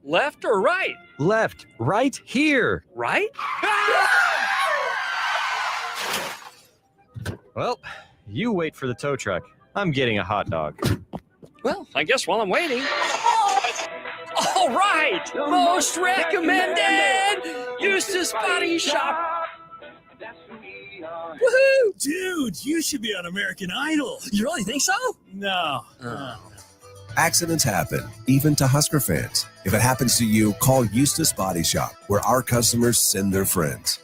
Left or right? Left, right here. Right? Well, you wait for the tow truck. I'm getting a hot dog. Well, I guess while I'm waiting. All right! Most recommended! Eustace Body Shop! Woohoo! Dude, you should be on American Idol. You really think so? No. Accidents happen, even to Husker fans. If it happens to you, call Eustace Body Shop, where our customers send their friends.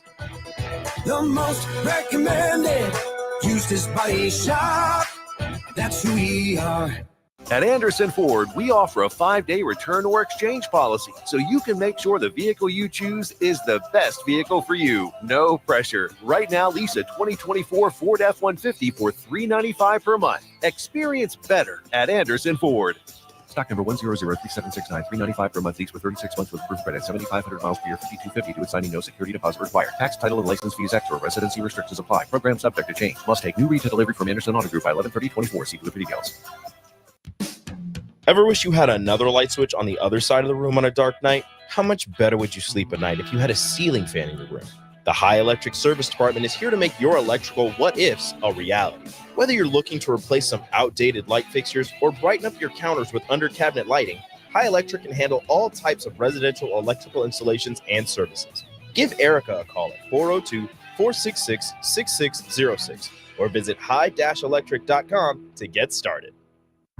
The most recommended Eustace Body Shop. That's who we are. At Anderson Ford, we offer a 5-day return or exchange policy, so you can make sure the vehicle you choose is the best vehicle for you. No pressure. Right now, lease a 2024 Ford F-150 for $395 per month. Experience better at Anderson Ford. Stock number 1003769, $395 per month, lease with 36 months with approved credit, 7,500 miles per year, $5,250 to assigning, no security deposit required. Tax, title, and license fees extra. Residency restrictions apply. Program subject to change. Must take new retail delivery from Anderson Auto Group by 11/30/24. See for details. Ever wish you had another light switch on the other side of the room on a dark night? How much better would you sleep at night if you had a ceiling fan in your room? The High Electric Service Department is here to make your electrical what-ifs a reality. Whether you're looking to replace some outdated light fixtures or brighten up your counters with under-cabinet lighting, High Electric can handle all types of residential electrical installations and services. Give Erica a call at 402-466-6606 or visit high-electric.com to get started.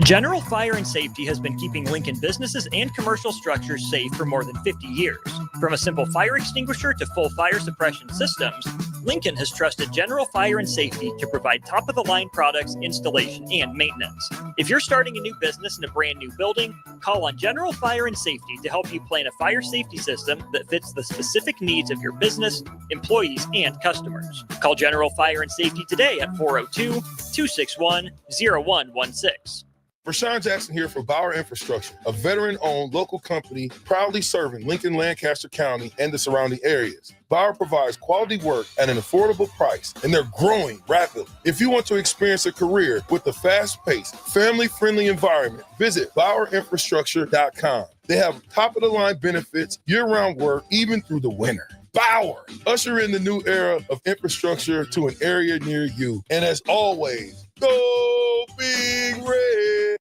General Fire and Safety has been keeping Lincoln businesses and commercial structures safe for more than 50 years. From a simple fire extinguisher to full fire suppression systems, Lincoln has trusted General Fire and Safety to provide top-of-the-line products, installation, and maintenance. If you're starting a new business in a brand new building, call on General Fire and Safety to help you plan a fire safety system that fits the specific needs of your business, employees, and customers. Call General Fire and Safety today at 402-261-0116. Rashawn Jackson here for Bauer Infrastructure, a veteran-owned local company proudly serving Lincoln, Lancaster County, and the surrounding areas. Bauer provides quality work at an affordable price, and they're growing rapidly. If you want to experience a career with a fast-paced, family-friendly environment, visit BauerInfrastructure.com. They have top-of-the-line benefits, year-round work, even through the winter. Bauer, usher in the new era of infrastructure to an area near you. And as always, go Big Red!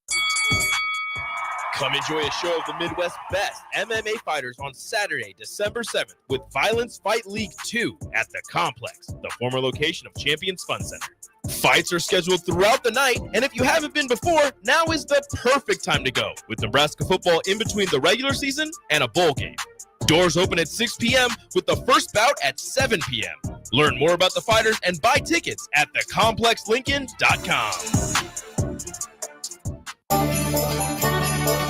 Come enjoy a show of the Midwest's best MMA fighters on Saturday, December 7th with Violence Fight League 2 at the Complex, the former location of Champions Fun Center. Fights are scheduled throughout the night, and if you haven't been before, now is the perfect time to go, with Nebraska football in between the regular season and a bowl game. Doors open at 6 p.m. with the first bout at 7 p.m. Learn more about the fighters and buy tickets at thecomplexlincoln.com.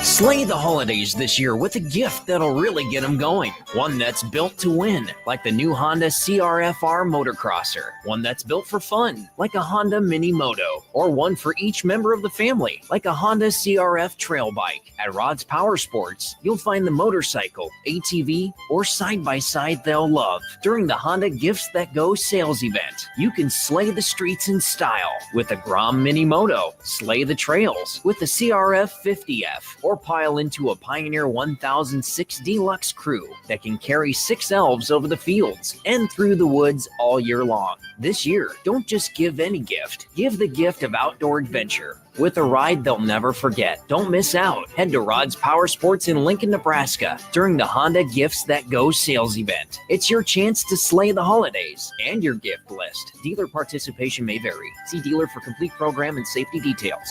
Slay the holidays this year with a gift that'll really get them going. One that's built to win, like the new Honda CRF-R Motocrosser. One that's built for fun, like a Honda Mini Moto. Or one for each member of the family, like a Honda CRF Trail Bike. At Rod's Power Sports, you'll find the motorcycle, ATV, or side-by-side they'll love. During the Honda Gifts That Go sales event, you can slay the streets in style with a Grom Mini Moto, slay the trails with the CRF 50F, or pile into a Pioneer 1006 Deluxe Crew that can carry 6 elves over the fields and through the woods all year long. This year, don't just give any gift. Give the gift of outdoor adventure with a ride they'll never forget. Don't miss out. Head to Rod's Power Sports in Lincoln, Nebraska during the Honda Gifts That Go sales event. It's your chance to slay the holidays and your gift list. Dealer participation may vary. See dealer for complete program and safety details.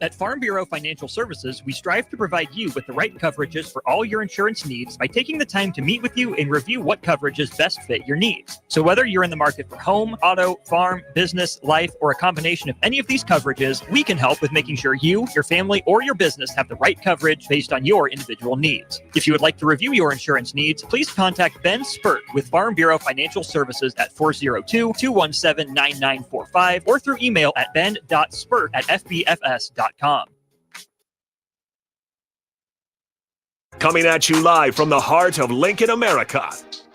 At Farm Bureau Financial Services, we strive to provide you with the right coverages for all your insurance needs by taking the time to meet with you and review what coverages best fit your needs. So whether you're in the market for home, auto, farm, business, life, or a combination of any of these coverages, we can help with making sure you, your family, or your business have the right coverage based on your individual needs. If you would like to review your insurance needs, please contact Ben Spurt with Farm Bureau Financial Services at 402-217-9945 or through email at ben.spurt@fbfs.com. Coming at you live from the heart of Lincoln, America.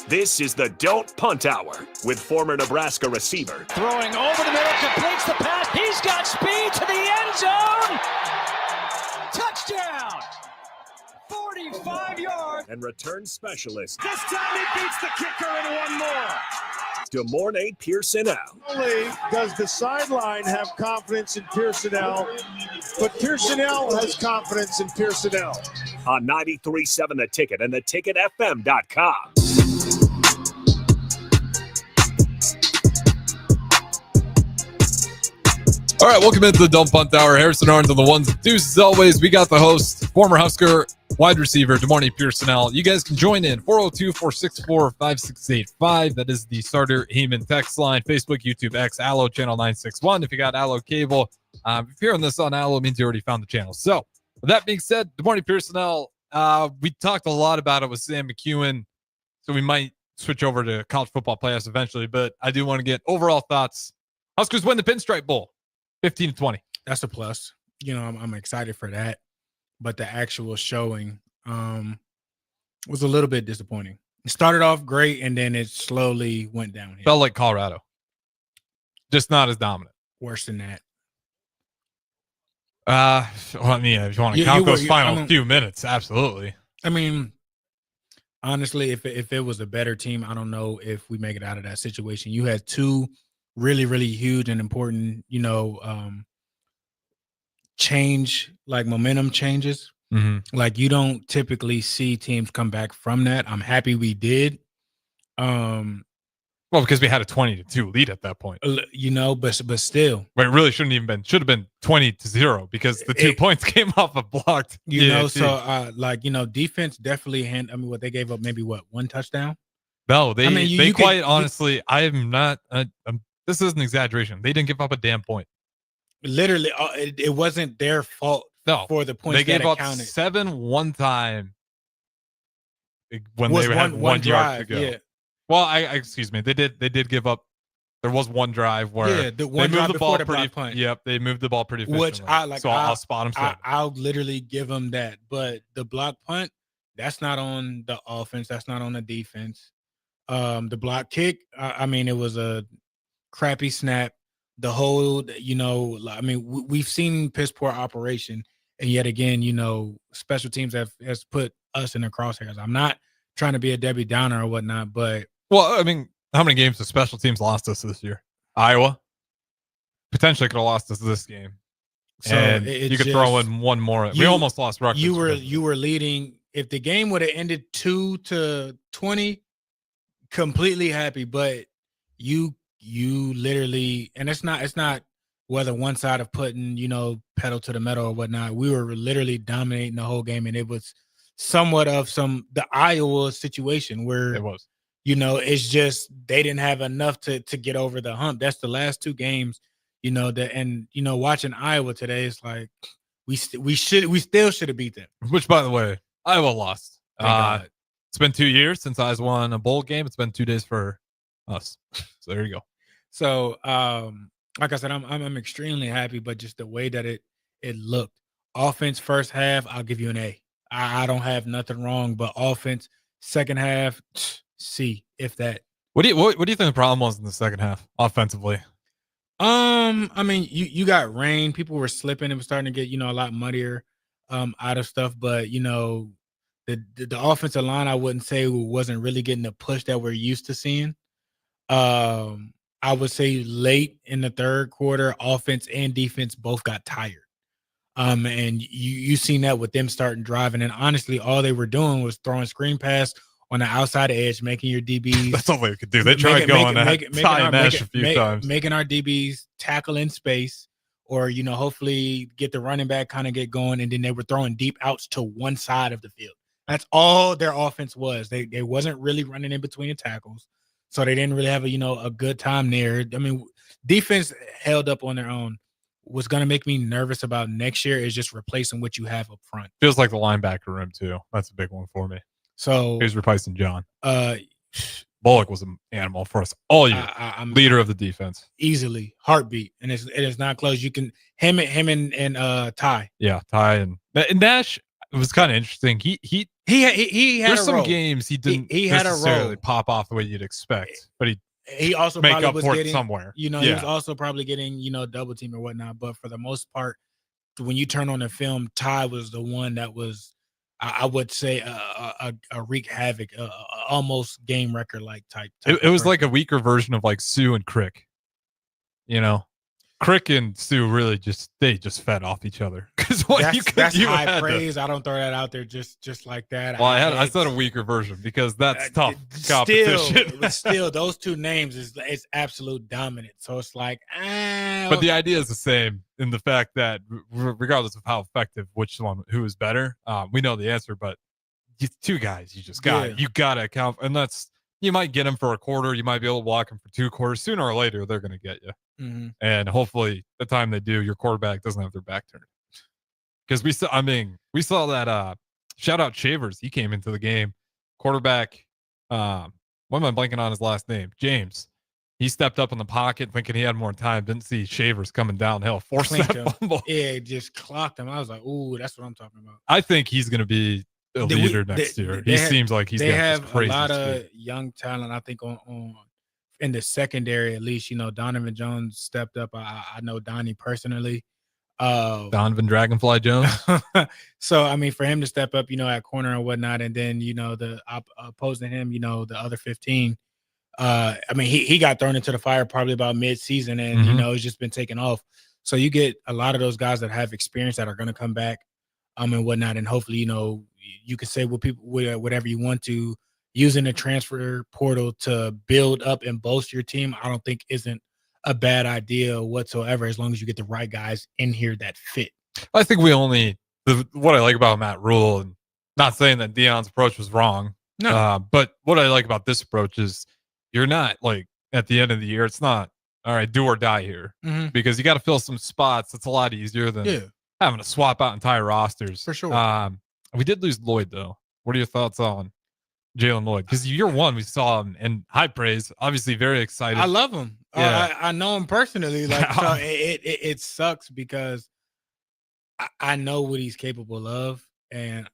This is the Don't Punt Hour with former Nebraska receiver. Throwing over the middle, completes the pass. He's got speed to the end zone. Touchdown. 45 yards. And return specialist. This time he beats the kicker and one more. DeMornay Pierson-El. Not only does the sideline have confidence in Pierson-El, but Pierson-El has confidence in Pierson-El. On 93.7 The Ticket and theticketfm.com. All right, welcome into the Don't Punt Hour. Harrison Arns on the ones and twos. As always, we got the host, former Husker wide receiver, DeMornay Pierson-El. You guys can join in, 402-464-5685. That is the Starter Heyman text line. Facebook, YouTube, X, Allo, channel 961. If you got Allo cable, if you're hearing this on Allo, it means you already found the channel. So, with that being said, DeMornay Pierson-El, we talked a lot about it with Sam McEwen, so we might switch over to college football playoffs eventually, but I do want to get overall thoughts. Huskers win the Pinstripe Bowl. 15-20. That's a plus. You know, I'm excited for that. But the actual showing was a little bit disappointing. It started off great, and then it slowly went downhill. Felt like Colorado. Just not as dominant. Worse than that. Well, I mean, if you want to count those final few minutes, absolutely. I mean, honestly, if it was a better team, I don't know if we make it out of that situation. You had two really, really huge and important, momentum changes. Mm-hmm. Like, you don't typically see teams come back from that. I'm happy we did. Well, because we had a 20-2 lead at that point. But still. But it really should have been 20-0 because the 2 points came off a blocked. Defense definitely what they gave up, maybe one touchdown? No, they honestly, I am not this is an exaggeration. They didn't give up a damn point. Literally, it wasn't their fault. No, for the points they gave up counted. 7 one time when was they had one drive, yard to go. Yeah. Well, excuse me. They did give up. There was one drive where the one they moved the ball pretty punt. Yep, they moved the ball pretty efficiently. Which I'll spot them. I'll literally give them that. But the block punt, that's not on the offense. That's not on the defense. The block kick, it was a crappy snap. The whole, we've seen piss poor operation, and yet again, special teams has put us in the crosshairs. I'm not trying to be a Debbie Downer or whatnot, but how many games have special teams lost us this year? Iowa potentially could have lost us this game, so and you could throw in one more. We almost lost Rutgers. You were leading. If the game would have ended 2-20, completely happy, but you literally, and it's not whether one side of putting, pedal to the metal or whatnot. We were literally dominating the whole game, and it was somewhat of the Iowa situation where it was, it's just they didn't have enough to get over the hump. That's the last 2 games, watching Iowa today, it's like we still should have beat them. Which, by the way, Iowa lost. It's been 2 years since I won a bowl game. It's been 2 days for us. So there you go. So, like I said, I'm extremely happy, but just the way that it looked. Offense first half, I'll give you an A. I don't have nothing wrong, but offense second half, C, if that. What do you think the problem was in the second half offensively? You got rain. People were slipping. It was starting to get a lot muddier out of stuff, but the offensive line, I wouldn't say wasn't really getting the push that we're used to seeing. I would say late in the third quarter, offense and defense both got tired. And you seen that with them starting driving. And honestly, all they were doing was throwing screen pass on the outside edge, making your DBs. That's all they could do. They tried going at Ty Nash a few times. Making our DBs tackle in space or, hopefully get the running back kind of get going. And then they were throwing deep outs to one side of the field. That's all their offense was. They wasn't really running in between the tackles. So they didn't really have a good time there. Defense held up on their own. What's going to make me nervous about next year is just replacing what you have up front. Feels like the linebacker room too. That's a big one for me. So he's replacing John. Bullock was an animal for us all year. I'm leader of the defense. Easily. Heartbeat. And it is not close. You can him and Ty. Yeah, Ty and Nash. It was kind of interesting. He had there's a some role. games he didn't he had necessarily a pop off the way you'd expect, but he also make probably up was for getting it somewhere. He was also probably getting double team or whatnot. But for the most part, when you turn on the film, Ty was the one that was I would say a wreak havoc, almost game record like type. It was like a weaker version of like Sue and Crick. You know, Crick and Sue really just fed off each other because that's high praise. I don't throw that out there just like that. Well, I said a weaker version because that's tough competition. Still, those two names is absolute dominant. So it's like, but the idea is the same in the fact that regardless of how effective who is better, we know the answer. But two guys, you gotta account, and that's you might get them for a quarter, you might be able to block them for 2 quarters. Sooner or later, they're gonna get you. Mm-hmm. And hopefully the time they do, your quarterback doesn't have their back turned. Because we saw that shout out Shavers. He came into the game. Quarterback, why am I blanking on his last name? James. He stepped up in the pocket thinking he had more time. Didn't see Shavers coming downhill. Forced that fumble. Yeah, just clocked him. I was like, ooh, that's what I'm talking about. I think he's gonna be a leader next year. He seems like he's got this crazy a lot speed. of young talent, I think, on in the secondary, at least. Donovan Jones stepped up. I know Donnie personally. Donovan Dragonfly Jones. So I mean, for him to step up, at corner and whatnot, and then the opposing him, the other 15. I mean, he got thrown into the fire probably about mid-season, and it's just been taken off. So you get a lot of those guys that have experience that are going to come back, and whatnot, and hopefully, you can say whatever you want to. Using the transfer portal to build up and bolster your team, I don't think isn't a bad idea whatsoever, as long as you get the right guys in here that fit. I think what I like about Matt Rule, and not saying that Deion's approach was wrong, but what I like about this approach is you're not like at the end of the year, it's not all right, do or die here, because you got to fill some spots. It's a lot easier than having to swap out entire rosters. For sure. We did lose Lloyd though. What are your thoughts on Jalen Lloyd? Because year one we saw him and high praise, obviously very excited. I love him. Yeah. I know him personally. Like, so it sucks because I know what he's capable of, and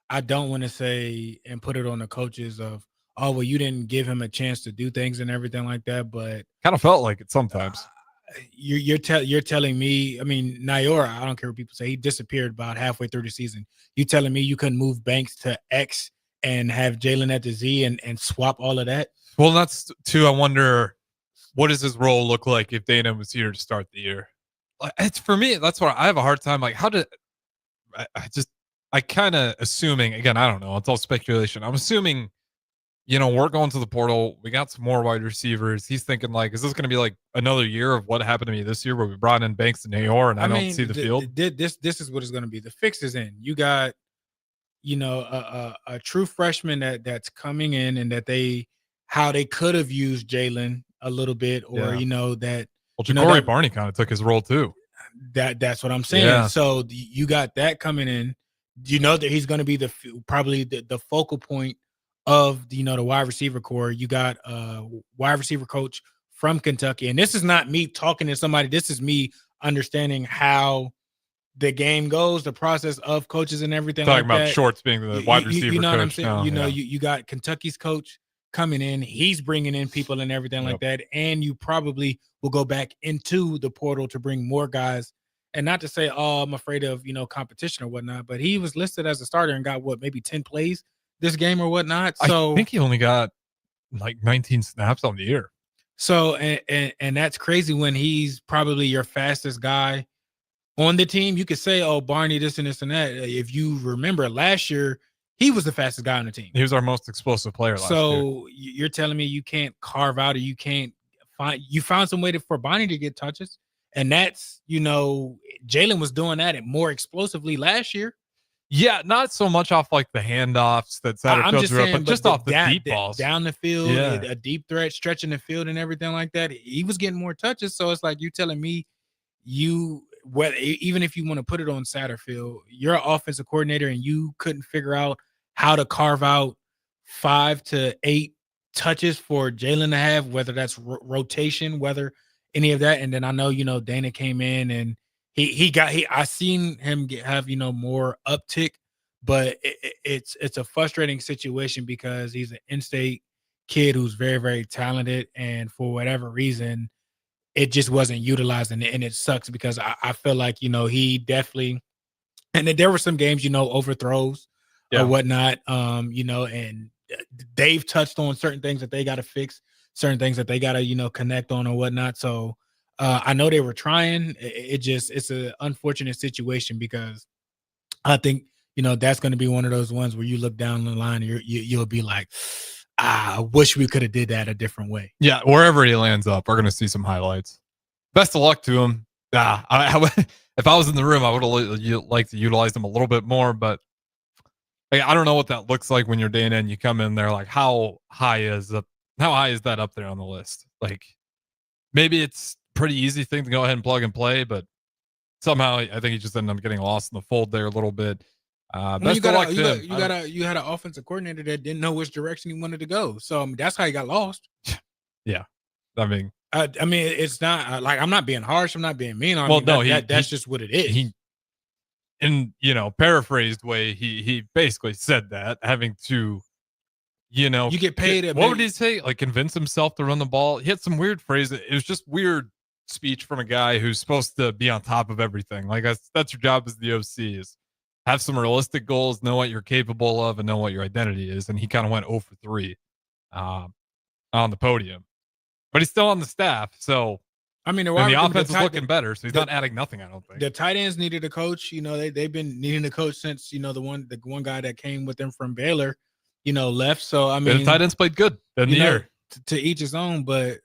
I don't want to say and put it on the coaches of, oh, well, you didn't give him a chance to do things and everything like that. But kind of felt like it sometimes. You're telling me, I mean, Nayora, I don't care what people say, he disappeared about halfway through the season. You telling me you couldn't move Banks to X and have Jalen at the Z and swap all of that? Well, that's too. I wonder, what does his role look like if Dana was here to start the year? It's for me. That's why I have a hard time. Like, I kind of assuming, again, I don't know. It's all speculation. I'm assuming, we're going to the portal. We got some more wide receivers. He's thinking like, is this going to be like another year of what happened to me this year where we brought in Banks and Nayor and I don't see the field? This is what it's going to be. The fix is in. You got, a true freshman that's coming in, and how they could have used Jalen a little bit, or that. Well, Ja'Cory Barney kind of took his role too. That's what I'm saying. Yeah. So you got that coming in. That he's going to be probably the focal point of the wide receiver core. You got a wide receiver coach from Kentucky, and this is not me talking to somebody. This is me understanding how the game goes, the process of coaches and everything. Talking like about that. Shorts being the wide receiver you know coach. What I'm saying? Now, you got Kentucky's coach coming in. He's bringing in people and everything like that, and you probably will go back into the portal to bring more guys. And not to say, oh, I'm afraid of competition or whatnot, but he was listed as a starter and got maybe 10 plays this game or whatnot. So I think he only got like 19 snaps on the year. So and that's crazy when he's probably your fastest guy on the team. You could say, oh, Barney, this and this and that. If you remember last year, he was the fastest guy on the team. He was our most explosive player last year. So you're telling me you can't carve out, or you can't found some way for Barney to get touches. And that's, Jalen was doing that more explosively last year. Yeah, not so much off like the handoffs that Satterfield drew up, but just off the deep balls. Down the field, a deep threat, stretching the field and everything like that. He was getting more touches. So it's like you telling me even if you want to put it on Satterfield, you're an offensive coordinator and you couldn't figure out how to carve out 5 to 8 touches for Jalen to have, whether that's rotation, whether any of that. And then I know, Dana came in and I seen him have more uptick, but it's a frustrating situation because he's an in-state kid who's very, very talented, and for whatever reason, it just wasn't utilized, and it sucks because I feel like he definitely And then there were some games, overthrows or whatnot, and Dave touched on certain things that they got to fix, certain things that they got to, connect on or whatnot. So I know they were trying. It's an unfortunate situation because I think, that's going to be one of those ones where you look down the line and you'll be like, I wish we could have did that a different way. Yeah, wherever he lands up, we're going to see some highlights. Best of luck to him. If I was in the room, I would have liked to utilize him a little bit more, but I don't know what that looks like when you're Dana and you come in there. Like, how high is that up there on the list? Like, maybe it's pretty easy thing to go ahead and plug and play, but somehow I think he just ended up getting lost in the fold there a little bit. Best of luck to him. You had an offensive coordinator that didn't know which direction he wanted to go, so that's how he got lost. Yeah, I mean, it's not like I'm not being harsh. I'm not being mean. That's just what it is. In paraphrased way, he basically said that, having to, you get paid. What would he say? Like, convince himself to run the ball. He had some weird phrases. It was just weird speech from a guy who's supposed to be on top of everything. Like, that's your job as the OC, is have some realistic goals, know what you're capable of, and know what your identity is. And he kind of went 0 for 3 on the podium, but he's still on the staff. So, the offense is looking better. So he's not adding nothing, I don't think. The tight ends needed a coach. They've been needing a coach since, the one guy that came with them from Baylor, left. So, the tight ends played good in the year. To each his own. But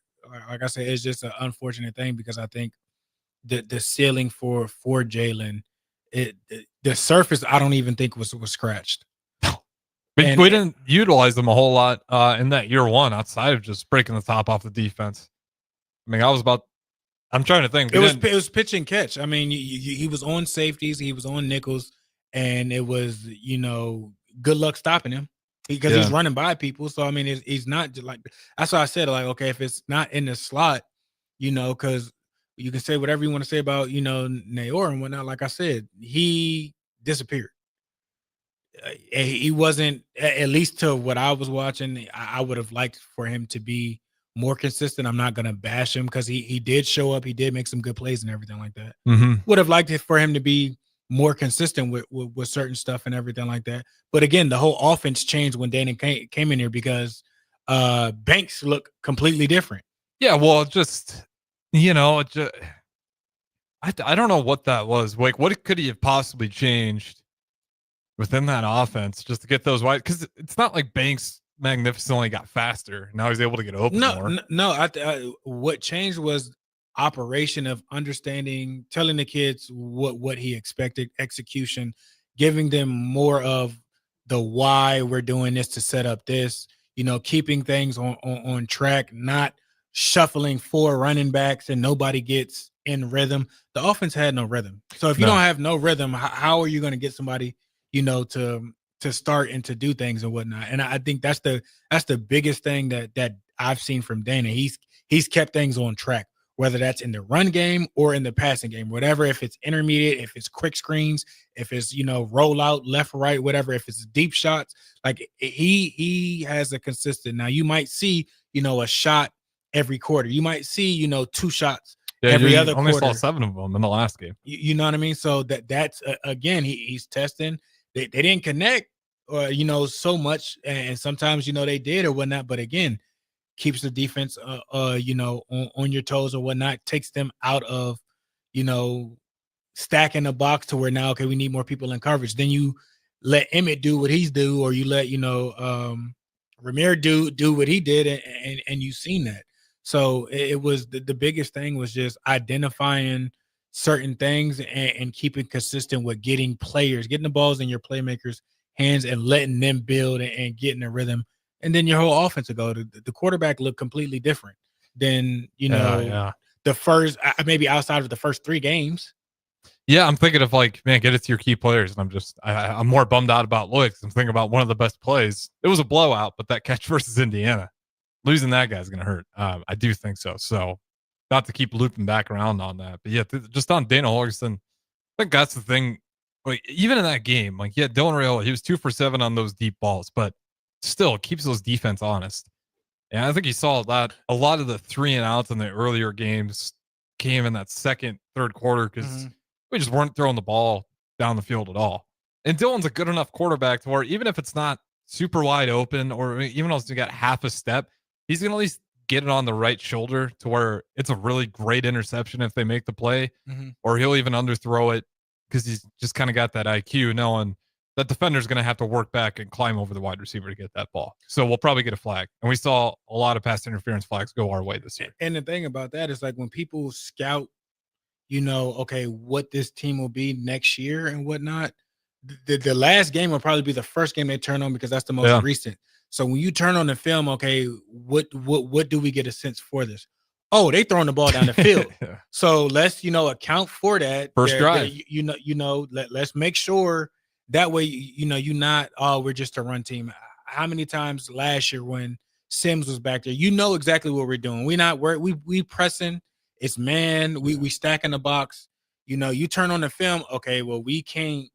like I said, it's just an unfortunate thing because I think the ceiling for Jalen, the surface, I don't even think was scratched. We didn't utilize them a whole lot in that year one outside of just breaking the top off the defense. I'm trying to think. It was pitch and catch. He was on safeties, he was on nickels, and it was, good luck stopping him because he's running by people. So, he's not like, that's why I said, like, okay, if it's not in the slot, because you can say whatever you want to say about, Nayor and whatnot. Like I said, he disappeared. He wasn't, at least to what I was watching, I would have liked for him to be more consistent. I'm not going to bash him because he did show up. He did make some good plays and everything like that. Mm-hmm. Would have liked it for him to be more consistent with certain stuff and everything like that. But again, the whole offense changed when Dana came in here because Banks looked completely different. Yeah, well, I don't know what that was. Like, what could he have possibly changed within that offense just to get those wide? Because it's not like Banks magnificently got faster. Now he's able to get open more. No. What changed was operation of understanding, telling the kids what he expected, execution, giving them more of the why we're doing this to set up this, keeping things on track, not shuffling 4 running backs and nobody gets in rhythm. The offense had no rhythm. So if you don't have no rhythm, how are you going to get somebody, to start and to do things and whatnot? And I think that's the biggest thing that I've seen from Dana. He's kept things on track, whether that's in the run game or in the passing game, whatever. If it's intermediate, if it's quick screens, if it's roll out left, right, whatever. If it's deep shots, like he has a consistent. Now you might see a shot every quarter. You might see 2 shots every other quarter. Only saw 7 of them in the last game. You know what I mean? So that's again, he's testing. They didn't connect, so much, and sometimes they did or whatnot. But again, keeps the defense, on your toes or whatnot. Takes them out of, stacking the box to where now, okay, we need more people in coverage. Then you let Emmett do what he's do, or you let Ramir do what he did, and you've seen that. So it was the biggest thing was just identifying certain things and keeping consistent with getting the balls in your playmakers' hands and letting them build and getting a rhythm. And then your whole offense will go. The quarterback looked completely different than, the first, maybe outside of the first 3 games. Yeah, I'm thinking of like, man, get it to your key players. And I'm more bummed out about Lloyd. I'm thinking about one of the best plays. It was a blowout, but that catch versus Indiana, losing that guy's going to hurt. I do think so. So not to keep looping back around on that. But yeah, just on Dana Holgorsen, I think that's the thing. Like, even in that game, like, yeah, Dylan Raiola, he was 2 for 7 on those deep balls, but still keeps those defense honest. And I think you saw that a lot of the 3 and outs in the earlier games came in that second, third quarter because we just weren't throwing the ball down the field at all. And Dylan's a good enough quarterback to where even if it's not super wide open, or even if he's got half a step, he's going to at least get it on the right shoulder to where it's a really great interception if they make the play, or he'll even underthrow it because he's just kind of got that IQ knowing that defender's going to have to work back and climb over the wide receiver to get that ball. So we'll probably get a flag. And we saw a lot of pass interference flags go our way this year. And the thing about that is, like, when people scout, okay, what this team will be next year and whatnot, the last game will probably be the first game they turn on because that's the most recent. So when you turn on the film, okay, what do we get a sense for this? Oh, they throwing the ball down the field. So let's, account for that. First drive. Let's make sure that way, you're not, we're just a run team. How many times last year when Sims was back there, exactly what we're doing. We pressing, it's man, we stacking the box. You turn on the film, okay, well, we can't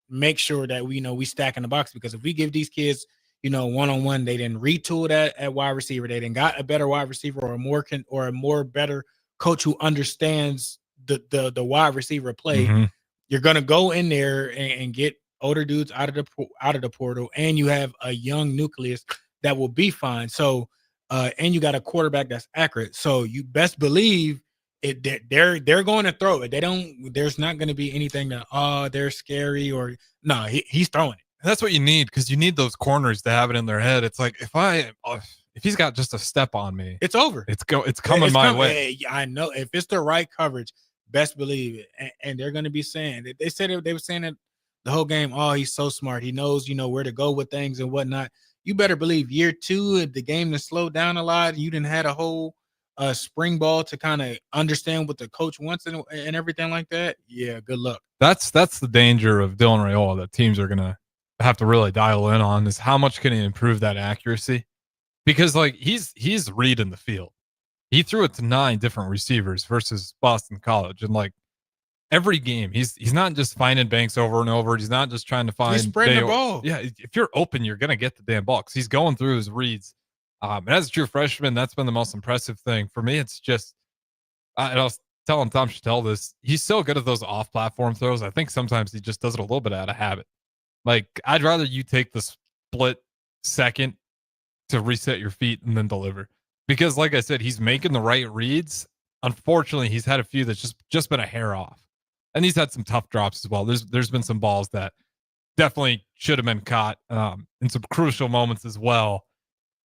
make sure that we stack in the box, because if we give these kids, one-on-one, they didn't retool that at wide receiver, they didn't got a better wide receiver or a more better coach who understands the wide receiver play. You're gonna go in there and get older dudes out of the portal, and you have a young nucleus that will be fine. So and you got a quarterback that's accurate. So you best believe they're going to throw it. There's not going to be anything that they're scary or no. He's throwing it. That's what you need, because you need those corners to have it in their head. It's like if he's got just a step on me, it's over. It's coming my way. Hey, I know if it's the right coverage, best believe it. And they're going to be saying it. They were saying it the whole game. Oh, he's so smart. He knows where to go with things and whatnot. You better believe year 2, the game has slowed down a lot. You didn't had a whole spring ball to kind of understand what the coach wants and everything like that. Yeah, good luck. That's the danger of Dylan Raiola that teams are gonna have to really dial in on, is how much can he improve that accuracy, because like he's reading the field. He threw it to 9 different receivers versus Boston College, and like every game he's not just finding Banks over and over. He's not just trying to find. He's spreading the ball. Yeah, if you're open, you're gonna get the damn ball because he's going through his reads. And as a true freshman, that's been the most impressive thing for me. It's just, and I was telling Tom Chattel this, he's so good at those off-platform throws. I think sometimes he just does it a little bit out of habit. Like, I'd rather you take the split second to reset your feet and then deliver, because like I said, he's making the right reads. Unfortunately, he's had a few that's just been a hair off, and he's had some tough drops as well. There's been some balls that definitely should have been caught in some crucial moments as well.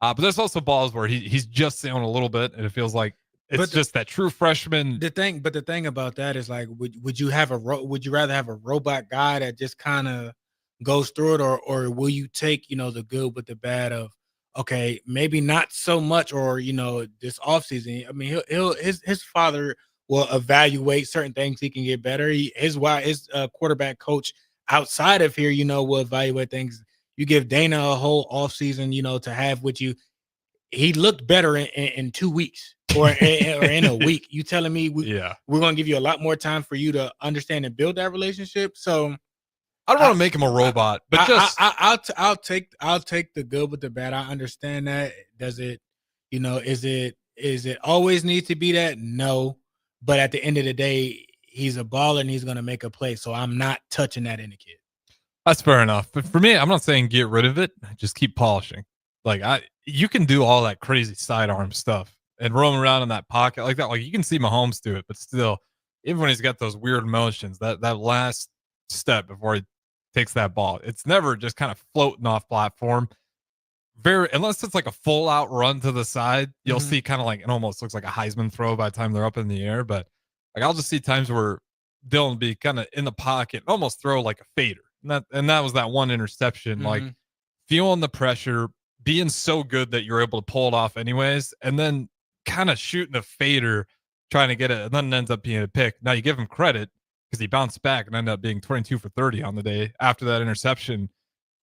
But there's also balls where he's just sailing a little bit, and it feels like it's just that true freshman. The thing about that is, like, would you rather have a robot guy that just kind of goes through it, or will you take the good with the bad of, okay, maybe not so much, or this offseason, I mean, his father will evaluate certain things he can get better. His quarterback coach outside of here, will evaluate things. You give Dana a whole offseason, to have with you. He looked better in 2 weeks or in a week. You telling me we're going to give you a lot more time for you to understand and build that relationship? So I don't want to make him a robot, but I'll take the good with the bad. I understand that. Does it, is it always need to be that? No. But at the end of the day, he's a baller and he's going to make a play. So I'm not touching that in the kid. That's fair enough. But for me, I'm not saying get rid of it. Just keep polishing. Like, you can do all that crazy sidearm stuff and roam around in that pocket like that. Like, you can see Mahomes do it, but still, even when he's got those weird motions, that last step before he takes that ball, it's never just kind of floating off platform. Unless it's like a full out run to the side, you'll see kind of like, it almost looks like a Heisman throw by the time they're up in the air. But like, I'll just see times where Dylan will be kind of in the pocket, almost throw like a fader. And that was that one interception, like feeling the pressure, being so good that you're able to pull it off anyways, and then kind of shooting a fader, trying to get it, and then it ends up being a pick. Now you give him credit because he bounced back and ended up being 22 for 30 on the day after that interception.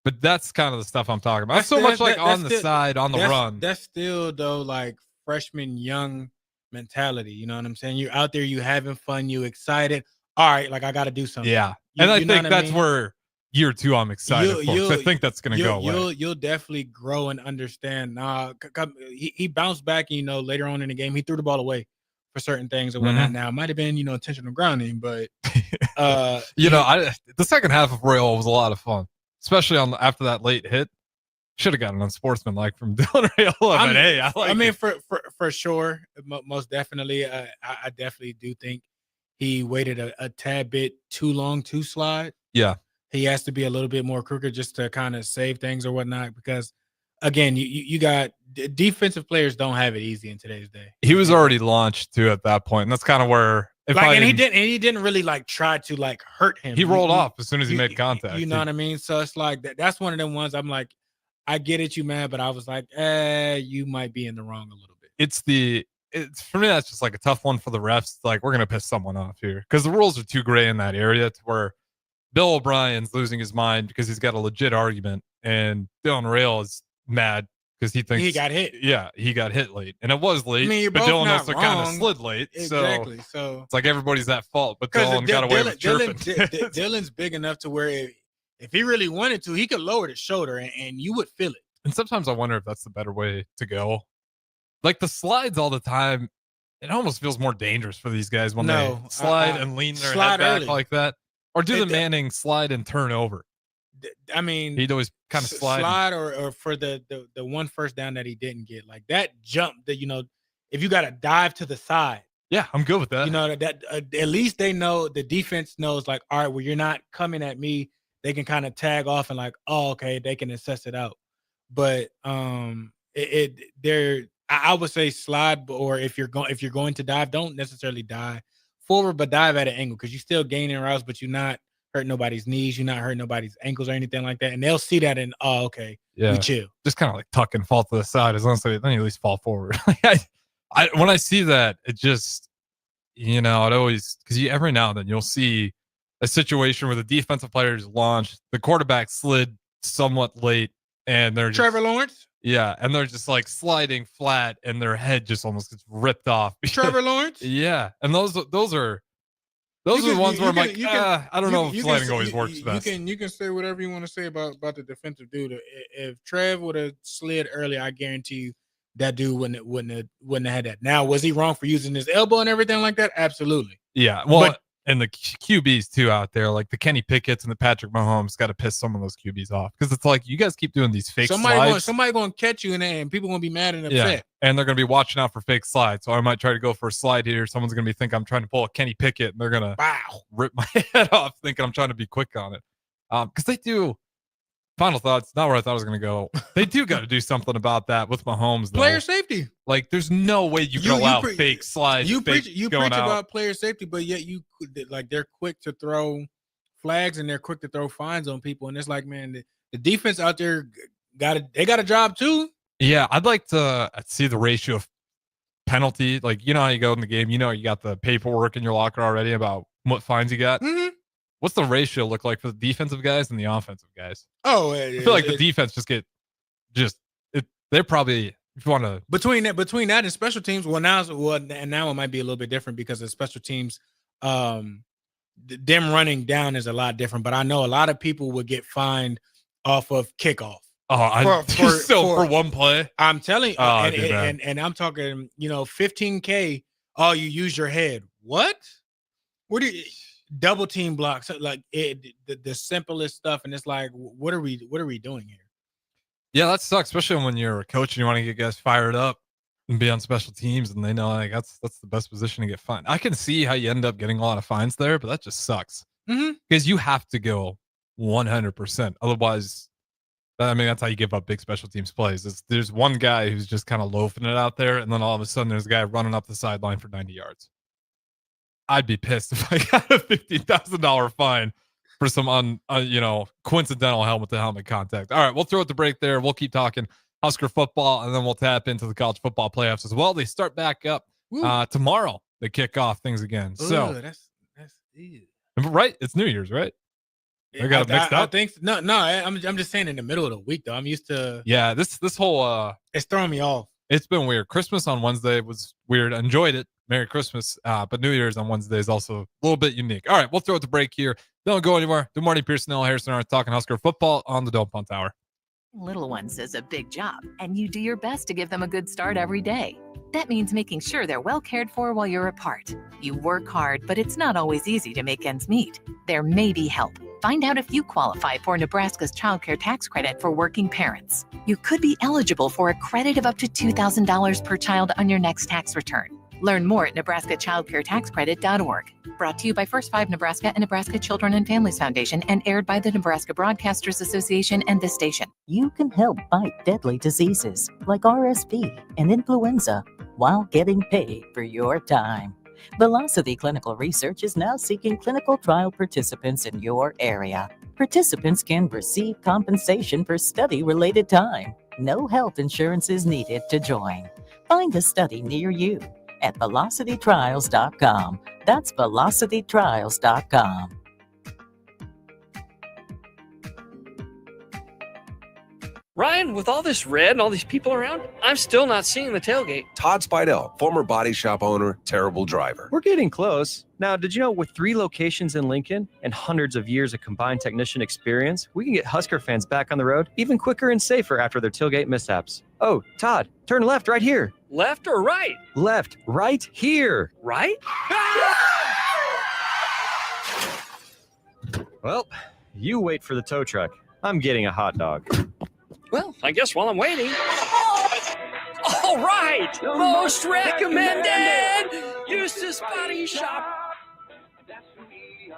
But that's kind of the stuff I'm talking about. That's so much like on the side, on the run. That's still, though, like freshman young mentality. You know what I'm saying? You're out there, you having fun, you excited. All right, like, I got to do something. Yeah. And I think that's where year 2 I'm excited for. I think that's going to go away. You'll definitely grow and understand. He bounced back, later on in the game. He threw the ball away. for certain things or whatnot. Now, it might have been, intentional grounding, but the second half of Royal was a lot of fun, especially after that late hit. Should have gotten unsportsmanlike from Dylan Rayola, but hey, I mean, for sure, most definitely. I definitely do think he waited a tad bit too long to slide. Yeah. He has to be a little bit more crooked just to kind of save things or whatnot, because again, you got defensive players don't have it easy in today's day. He was already launched too at that point, and that's kind of where he didn't really try to hurt him. He rolled off as soon as he made contact. You know what I mean? So it's like that's one of them ones I'm like, I get it, you mad, but I was like, you might be in the wrong a little bit. It's for me, that's just like a tough one for the refs. Like, we're gonna piss someone off here because the rules are too gray in that area to where Bill O'Brien's losing his mind because he's got a legit argument, and Dylan Rail is mad because he thinks he got hit. Yeah, he got hit late, and it was late. I mean, but Dylan also kind of slid late. Exactly. So it's like everybody's at fault, but Dylan got away with chirping. Dylan's big enough to where if he really wanted to, he could lower the shoulder and you would feel it. And sometimes I wonder if that's the better way to go. Like the slides all the time, it almost feels more dangerous for these guys when they slide and lean their head back like that. Or do the Manning slide and turn over? I mean, he'd always kind of slide or for the one first down that he didn't get, like that jump that, if you got to dive to the side. Yeah, I'm good with that. That at least they know, the defense knows, like, all right, well, you're not coming at me. They can kind of tag off and like, oh, okay, they can assess it out. But I would say slide, or if you're going to dive, don't necessarily dive forward, but dive at an angle, because you're still gaining routes, but you're not hurting nobody's knees, you're not hurting nobody's ankles or anything like that, and they'll see that and okay, we chill. Just kind of like tuck and fall to the side, as long as then you at least fall forward. I when I see that, it just it always, because every now and then you'll see a situation where the defensive players launched, the quarterback slid somewhat late, and they're Trevor Lawrence. Yeah, and they're just like sliding flat, and their head just almost gets ripped off. Trevor Lawrence. Yeah, and those are the ones where I'm like, I don't know if sliding always works best. You can say whatever you want to say about the defensive dude. If Trev would have slid earlier, I guarantee you that dude wouldn't have had that. Now, was he wrong for using his elbow and everything like that? Absolutely. Yeah, well, and the QBs too out there, like the Kenny Pickett's and the Patrick Mahomes, got to piss some of those QBs off, because it's like, you guys keep doing these fake slides. Somebody going to catch you and people going to be mad and upset. Yeah, and they're going to be watching out for fake slides. So I might try to go for a slide here. Someone's going to be thinking I'm trying to pull a Kenny Pickett, and they're going to rip my head off thinking I'm trying to be quick on it. Because they do. Final thoughts, not where I thought I was going to go. They do got to do something about that with Mahomes, though. Player safety. Like, there's no way you can allow fake slides. You preach about player safety, but yet they're quick to throw flags and they're quick to throw fines on people. And it's like, man, the defense out there got a job too. Yeah, I'd like to see the ratio of penalty. Like, how you go in the game, you got the paperwork in your locker already about what fines you got. Mm-hmm. What's the ratio look like for the defensive guys and the offensive guys? Oh, I feel like the defense they're probably, if you want to, between that and special teams. Now it might be a little bit different because of special teams. Them running down is a lot different, but I know a lot of people would get fined off of kickoff. Oh, for one play. I'm telling you, and I'm talking, $15K. Oh, you use your head. What do you? Double team blocks, like the simplest stuff, and it's like, what are we doing here? Yeah, that sucks, especially when you're a coach and you want to get guys fired up and be on special teams, and they know like that's the best position to get fined. I can see how you end up getting a lot of fines there, but that just sucks because you have to go 100%. Otherwise, I mean, that's how you give up big special teams plays. There's one guy who's just kind of loafing it out there, and then all of a sudden there's a guy running up the sideline for 90 yards. I'd be pissed if I got a $15,000 fine for some coincidental helmet to helmet contact. All right, we'll throw it to break there. We'll keep talking Husker football, and then we'll tap into the college football playoffs as well. They start back up tomorrow. They kick off things again. So that's right. It's New Year's, right? They got it mixed up. I think no. I'm just saying in the middle of the week though. I'm used to. Yeah, this whole it's throwing me off. It's been weird. Christmas on Wednesday was weird. I enjoyed it. Merry Christmas. But New Year's on Wednesday is also a little bit unique. All right, we'll throw it to break here. Don't go anywhere. Good morning, Pierson-El, Harrison, talking Husker football on the Don't Punt Hour. Little ones is a big job, and you do your best to give them a good start every day. That means making sure they're well cared for while you're apart. You work hard, but it's not always easy to make ends meet. There may be help. Find out if you qualify for Nebraska's Child Care Tax Credit for working parents. You could be eligible for a credit of up to $2,000 per child on your next tax return. Learn more at nebraskachildcaretaxcredit.org. Brought to you by First 5 Nebraska and Nebraska Children and Families Foundation and aired by the Nebraska Broadcasters Association and this station. You can help fight deadly diseases like RSV and influenza while getting paid for your time. Velocity Clinical Research is now seeking clinical trial participants in your area. Participants can receive compensation for study-related time. No health insurance is needed to join. Find a study near you at velocitytrials.com. That's velocitytrials.com. Ryan, with all this red and all these people around, I'm still not seeing the tailgate. Todd Spidell, former body shop owner, terrible driver. We're getting close. Now, did you know with 3 locations in Lincoln and hundreds of years of combined technician experience, we can get Husker fans back on the road even quicker and safer after their tailgate mishaps? Oh, Todd, turn left right here. Left or right? Left, right here. Right? Well, you wait for the tow truck. I'm getting a hot dog. Well, I guess while I'm waiting. All right! Most recommended! Eustace Body Shop.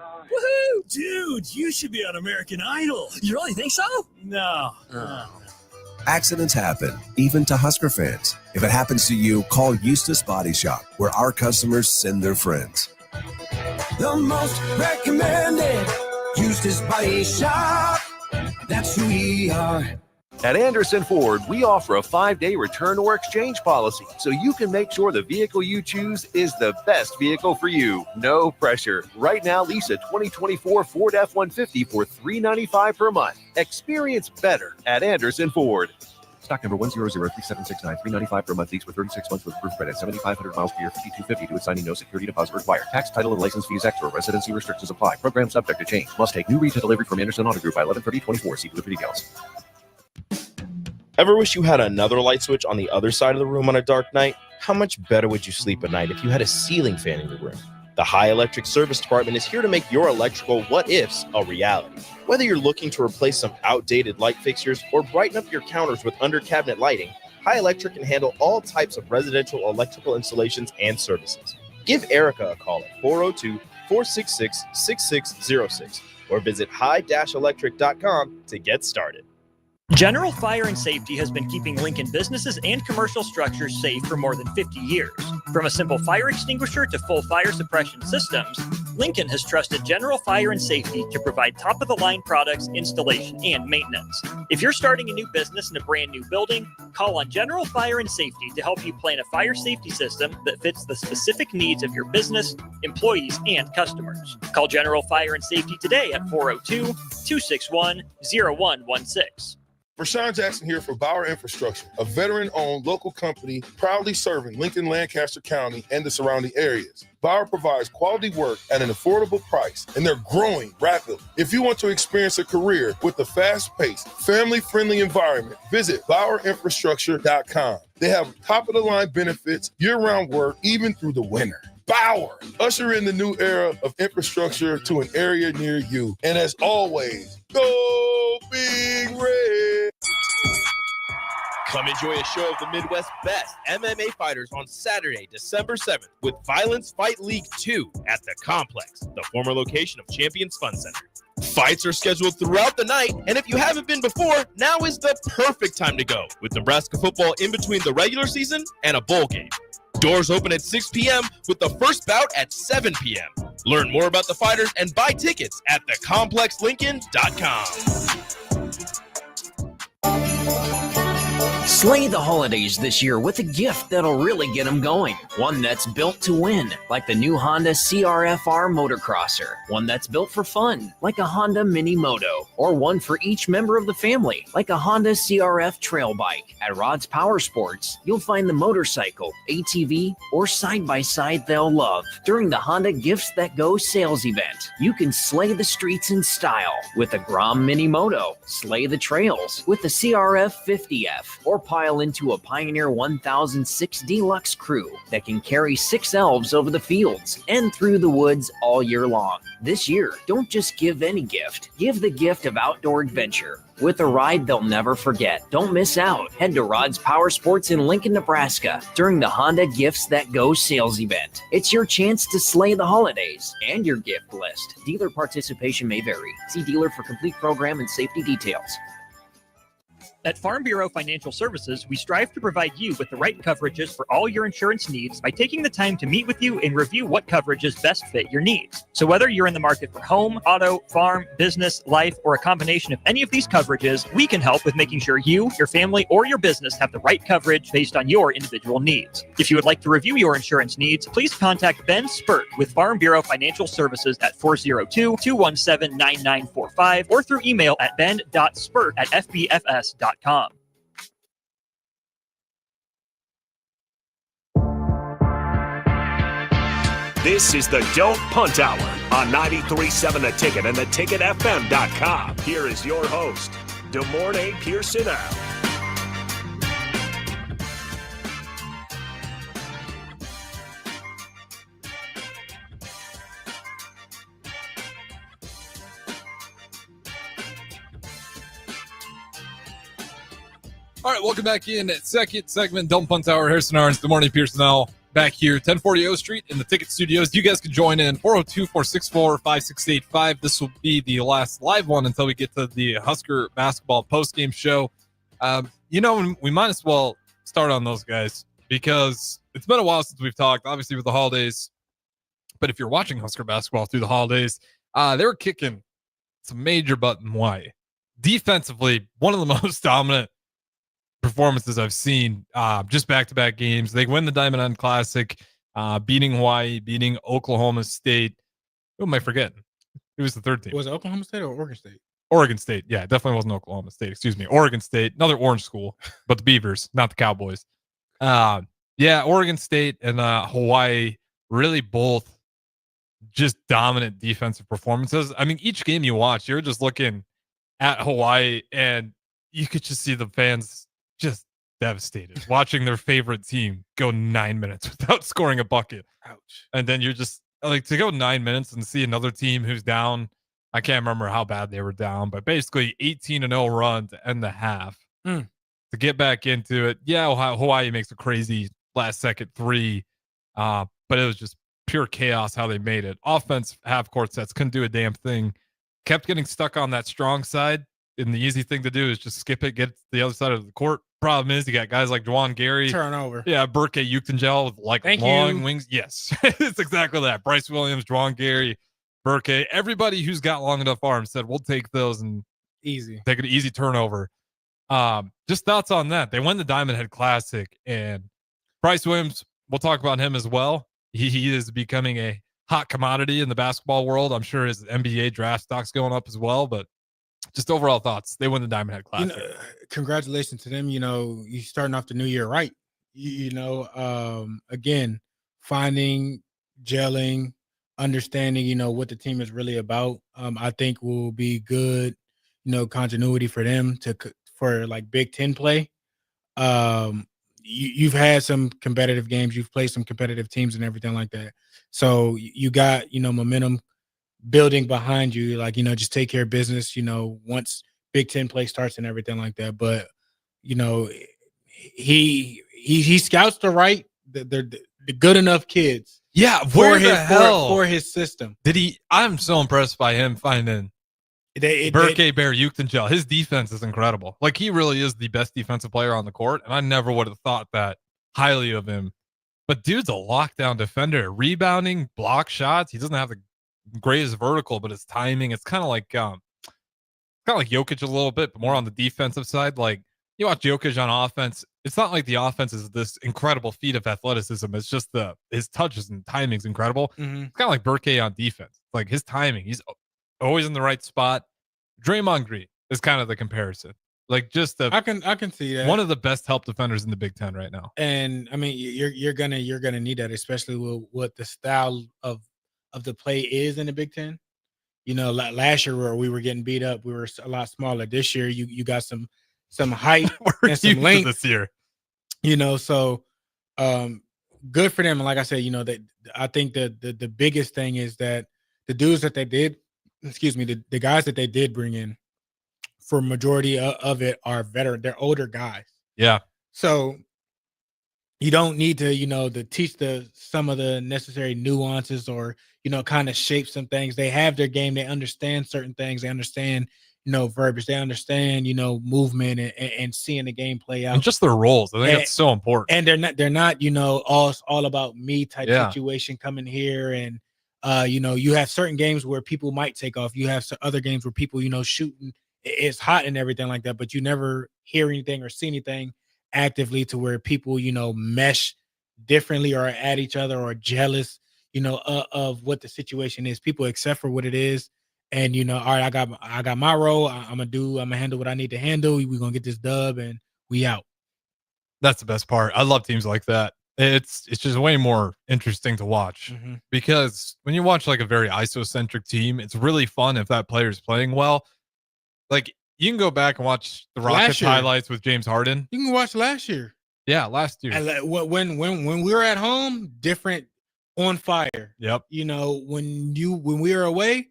Woohoo! Dude, you should be on American Idol. You really think so? No. Accidents happen, even to Husker fans. If it happens to you, call Eustace Body Shop, where our customers send their friends. The most recommended Eustace Body Shop. That's who we are. At Anderson Ford, we offer a 5-day return or exchange policy, so you can make sure the vehicle you choose is the best vehicle for you. No pressure. Right now, lease a 2024 Ford F-150 for $395 per month. Experience better at Anderson Ford. Stock number 1003769, $395 per month lease for 36 months with proof credit, 7,500 miles per year, $5,250 to assigning, no security deposit required. Tax, title, and license fees extra. Residency restrictions apply. Program subject to change. Must take new retail delivery from Anderson Auto Group by 11/30/24. See for details. Ever wish you had another light switch on the other side of the room on a dark night? How much better would you sleep at night if you had a ceiling fan in your room? The High Electric Service Department is here to make your electrical what-ifs a reality. Whether you're looking to replace some outdated light fixtures or brighten up your counters with under-cabinet lighting, High Electric can handle all types of residential electrical installations and services. Give Erica a call at 402-466-6606 or visit high-electric.com to get started. General Fire and Safety has been keeping Lincoln businesses and commercial structures safe for more than 50 years. From a simple fire extinguisher to full fire suppression systems, Lincoln has trusted General Fire and Safety to provide top-of-the-line products, installation, and maintenance. If you're starting a new business in a brand new building, call on General Fire and Safety to help you plan a fire safety system that fits the specific needs of your business, employees, and customers. Call General Fire and Safety today at 402-261-0116. Rashawn Jackson here for Bauer Infrastructure, a veteran-owned local company proudly serving Lincoln, Lancaster County, and the surrounding areas. Bauer provides quality work at an affordable price, and they're growing rapidly. If you want to experience a career with a fast-paced, family-friendly environment, visit BauerInfrastructure.com. They have top-of-the-line benefits, year-round work, even through the winter. Bauer, usher in the new era of infrastructure to an area near you. And as always, go Big Red! Come enjoy a show of the Midwest's best MMA fighters on Saturday, December 7th with Violence Fight League 2 at the Complex, the former location of Champions Fun Center. Fights are scheduled throughout the night, and if you haven't been before, now is the perfect time to go, with Nebraska football in between the regular season and a bowl game. Doors open at 6 p.m. with the first bout at 7 p.m. Learn more about the fighters and buy tickets at thecomplexlincoln.com. Slay the holidays this year with a gift that'll really get them going. One that's built to win, like the new Honda CRF-R motocrosser. One that's built for fun, like a Honda Mini Moto. Or one for each member of the family, like a Honda CRF trail bike. At Rod's Power Sports, you'll find the motorcycle, ATV, or side-by-side they'll love. During the Honda Gifts That Go sales event, you can slay the streets in style with a Grom Mini Moto, slay the trails with the CRF 50F, or pile into a Pioneer 1006 Deluxe Crew that can carry 6 elves over the fields and through the woods all year long. This year, don't just give any gift. Give the gift of outdoor adventure with a ride they'll never forget. Don't miss out. Head to Rod's Power Sports in Lincoln, Nebraska during the Honda Gifts That Go sales event. It's your chance to slay the holidays and your gift list. Dealer participation may vary. See dealer for complete program and safety details. At Farm Bureau Financial Services, we strive to provide you with the right coverages for all your insurance needs by taking the time to meet with you and review what coverages best fit your needs. So whether you're in the market for home, auto, farm, business, life, or a combination of any of these coverages, we can help with making sure you, your family, or your business have the right coverage based on your individual needs. If you would like to review your insurance needs, please contact Ben Spurt with Farm Bureau Financial Services at 402-217-9945 or through email at ben.spurt@fbfs.com. This is the Don't Punt Hour on 93.7 The Ticket and theticketfm.com. Here is your host, DeMornay Pierson-El. All right, welcome back in at second segment, Don't Punt Hour. Harrison Arns, good morning, Pierson-El. Back here, 1040 O Street in the Ticket Studios. You guys can join in 402-464-5685. This will be the last live one until we get to the Husker basketball postgame show. We might as well start on those guys because it's been a while since we've talked, obviously with the holidays. But if you're watching Husker basketball through the holidays, they were kicking some major butt in Hawaii. Defensively, one of the most dominant performances I've seen, just back-to-back games. They win the Diamond End Classic, beating Hawaii, beating Oklahoma State. Who am I forgetting? Who was the third team? Was it Oklahoma State or Oregon State? Oregon State. Yeah, it definitely wasn't Oklahoma State. Excuse me. Oregon State, another orange school, but the Beavers, not the Cowboys. Oregon State and Hawaii really both just dominant defensive performances. I mean, each game you watch, you're just looking at Hawaii and you could just see the fans just devastated watching their favorite team go 9 minutes without scoring a bucket. Ouch. And then you're just like, to go 9 minutes and see another team who's down. I can't remember how bad they were down, but basically 18-0 run to end the half to get back into it. Yeah, Hawaii makes a crazy last second three, but it was just pure chaos how they made it. Offense, half court sets, couldn't do a damn thing. Kept getting stuck on that strong side. And the easy thing to do is just skip it, get to the other side of the court. Problem is, you got guys like Juwan Gary. Turnover. Yeah, Burke Uchtengel with long wings. Yes, it's exactly that. Bryce Williams, Juwan Gary, Burke. Everybody who's got long enough arms said, we'll take those and take an easy turnover. Just thoughts on that. They won the Diamond Head Classic. And Bryce Williams, we'll talk about him as well. He is becoming a hot commodity in the basketball world. I'm sure his NBA draft stock's going up as well, but just overall thoughts. They won the Diamond Head Classic. Congratulations to them. You starting off the new year right. Again, finding, gelling, understanding, what the team is really about. I think will be good, continuity for them for like Big Ten play. You've had some competitive games. You've played some competitive teams and everything like that. So you got, momentum building behind you, just take care of business, once Big Ten play starts and everything like that. But, he scouts the good enough kids. Yeah. Where the hell for his system did he? I'm so impressed by him finding Burke Bear Uchtengel. His defense is incredible. Like, he really is the best defensive player on the court. And I never would have thought that highly of him, but dude's a lockdown defender, rebounding, block shots. He doesn't have the greatest vertical, but his timing, it's kind of like Jokic a little bit, but more on the defensive side. Like, you watch Jokic on offense, it's not like the offense is this incredible feat of athleticism. It's just his touches and timing's incredible. Mhm. It's kind of like Burke on defense. Like his timing, he's always in the right spot. Draymond Green is kind of the comparison. Like just I can see that. one of the best help defenders in the Big Ten right now. And I mean, you're gonna need that, especially with what the style of the play is in the Big Ten. You know, last year where we were getting beat up, we were a lot smaller. This year, you got some height and some length this year. You know, so good for them. And like I said, you know, that I think the biggest thing is that the dudes that they did, the guys that they did bring in, for majority of it are veteran. They're older guys. Yeah. So you don't need to, to teach some of the necessary nuances or, kind of shape some things. They have their game. They understand certain things. They understand, verbiage. They understand, movement and seeing the game play out. And just their roles. I think that's so important. And they're not, all about me type situation coming here. And, you have certain games where people might take off. You have some other games where people, shooting, it's hot and everything like that, but you never hear anything or see anything actively to where people, mesh differently or at each other or jealous, of what the situation is. People accept for what it is. And, all right, I got my role. I'm gonna handle what I need to handle. We're gonna get this dub and we out. That's the best part. I love teams like that. It's just way more interesting to watch because when you watch like a very isocentric team, it's really fun if that player is playing well. Like you can go back and watch the Rockets highlights with James Harden. You can watch last year. Yeah, last year. And when we were at home, different, on fire. Yep. When we were away,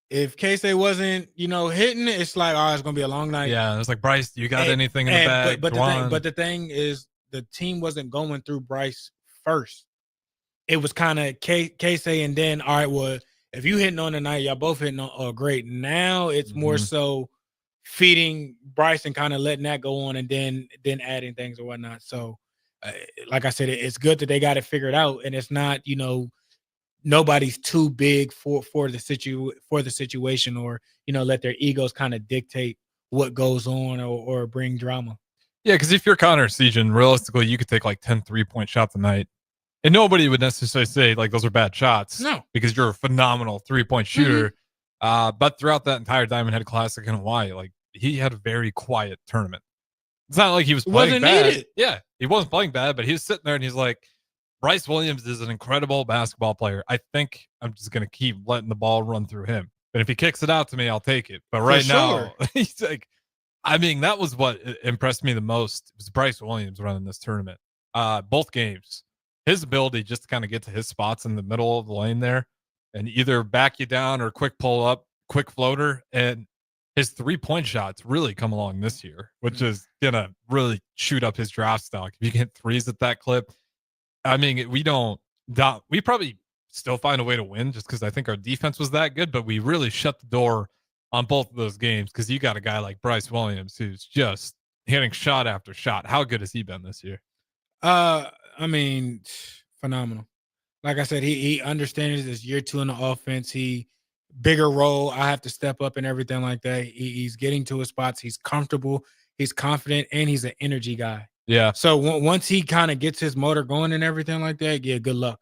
if K-State wasn't, hitting, it's like, oh, it's gonna be a long night. Yeah, it's like, Bryce, you got anything in the bag? But the thing is, the team wasn't going through Bryce first. It was kind of K-State, and then, all right, well, if you hitting on tonight, y'all both hitting on, oh, great. Now it's more so feeding Bryce and kind of letting that go on, and then adding things or whatnot. So, like I said, it's good that they got it figured out, and it's not, nobody's too big for the situation, or let their egos kind of dictate what goes on or bring drama. Yeah, because if you're Connor Season, realistically, you could take like 10 3-point shots a night, and nobody would necessarily say like those are bad shots. No, because you're a phenomenal 3-point shooter. But throughout that entire Diamond Head Classic in Hawaii, like he had a very quiet tournament. It's not like he was playing bad. Needed. Yeah, he wasn't playing bad, but he was sitting there and he's like, Bryce Williams is an incredible basketball player. I think I'm just going to keep letting the ball run through him. And if he kicks it out to me, I'll take it. But right now, he's like, I mean, that was what impressed me the most. It was Bryce Williams running this tournament. Both games. His ability just to kind of get to his spots in the middle of the lane there and either back you down or quick pull up, quick floater. And his 3-point shots really come along this year, which is going to really shoot up his draft stock. If you can hit threes at that clip, I mean, we probably still find a way to win just because I think our defense was that good, but we really shut the door on both of those games because you got a guy like Bryce Williams who's just hitting shot after shot. How good has he been this year? I mean, phenomenal. Like I said, he understands this year 2 in the offense. He bigger role. I have to step up and everything like that. He's getting to his spots. He's comfortable. He's confident, and he's an energy guy. Yeah. So once he kind of gets his motor going and everything like that, yeah, good luck.